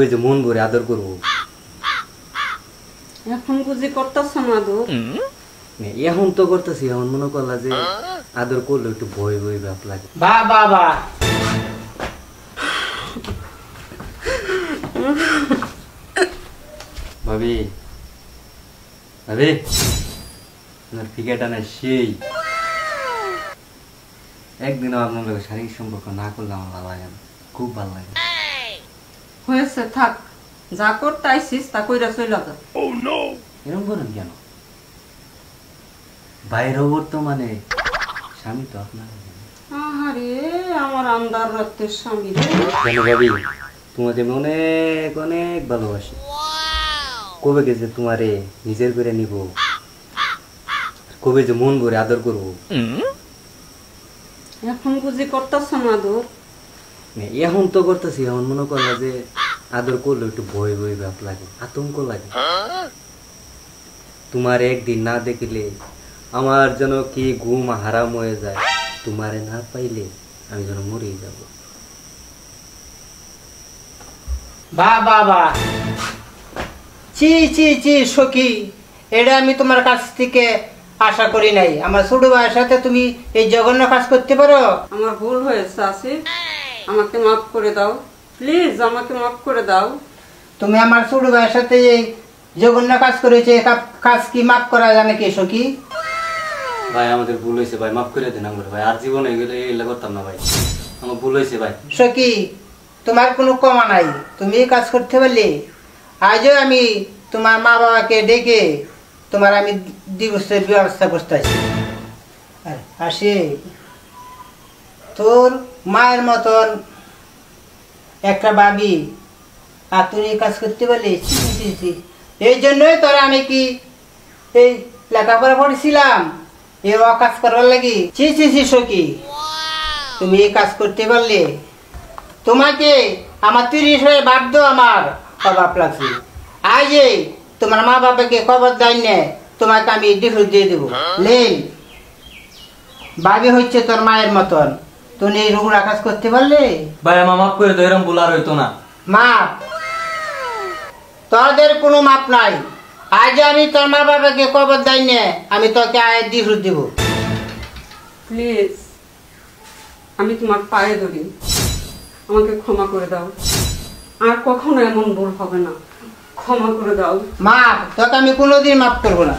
ওই যে মন ভরে আদর করবো। এখন বুঝি করতেছ না আদর? এখন তো করতেছি, এখন মনে করলা যে আদর করলে একটু ভয় ভয় ভাব লাগে। বা বাবা ভাবি ভাবি আপনার ফিগারটা না সেই, একদিনও আপনার লোক শারীরিক সম্পর্ক না করলে আমার ভালো লাগে না, খুব ভালো লাগে। হয়েছে, থাক, যা করতে আইসিস তা কইরা চলে যা। এরকম করেন কেন? বাইরেও বর্তমানে স্বামী তো আপনার। আহারে আমার আন্দার রাতের স্বামী রে। কেন ভাবি, তোমাকে আমি অনেক অনেক ভালোবাসি। কবে গেছে তোমারে নিজের করে নিব, কবে যে মন ভরে আদর করবো। এখন বুঝি করতেছ না আদর? এখন তো করতেছি, এখন মনে করলা যে আদর করলে একটু ভয় ভয় ভাব লাগে, আতঙ্ক লাগে। তোমার একদিন না দেখলে আমার যেন কি ঘুম হারাম হয়ে যায়। তোমারে না পাইলে আমি যেন মরেই যাব। বা বাবা চি চি চি সখী, এটা আমি তোমার কাছ থেকে আশা করি নাই। আমার ছোট ভাইয়ের সাথে তুমি এই জঘন্য কাজ করতে পারো? আমার ভুল হয়েছে আসিফ, আমাকে মাফ করে দাও প্লিজ, আমাকে মাফ করে দাও। তুমি আমার ছোট ভাইয়ের সাথে এই জঘন্য কাজ করেছে, কাজ কি মাফ করা যায় নাকি সখী? ভাই আমাদের ভুল হয়েছে ভাই, মাফ করে দেন আমরা ভাই, আর জীবনে এগুলো এগুলো করতাম না ভাই, আমার ভুল হয়েছে ভাই। সখী তোমার কোনো কমা নাই, তুমি এই কাজ করতে পারলে। আজও আমি তোমার মা বাবাকে ডেকে তোমার আমি ডিভোর্সের ব্যবস্থা করতেছি। আসে তোর মায়ের মতন একটা ভাবি, আর তুই এই কাজ করতে পারলি? এই জন্যই তোর আমি কি এই লেখাপড়া পড়েছিলাম এই কাজ করার লাগি? ছি ছি ছি সখী, তুমি এই কাজ করতে পারলে? তোমাকে আমার 30 হয়ে বাধ্য আমার অভাব লাগছে। আজ তোমার মা বাবাকে খবর দেয় না, তোমাকে আমি ডিভোর্স দিয়ে দেবো। লেন ভাবি হচ্ছে তোর মায়ের মতন, তুমি এই রুগড়া কাজ করতে পারলে? ভাই আমার মাফ করে দাও, এরকম ভুল আর হইতো না। মাপ তোদের কোনো মাপ নাই। আজ আমি তোর মা বাবাকে খবর দেয় না, আমি তোকে আয়ের ডিভোর্স দেবো। প্লিজ, আমি তোমার পায়ে ধরি, আমাকে ক্ষমা করে দাও, আর কখনো এমন ভুল হবে না, ক্ষমা করে দাও। মাপ তোকে আমি কোনোদিন মাফ করবো না।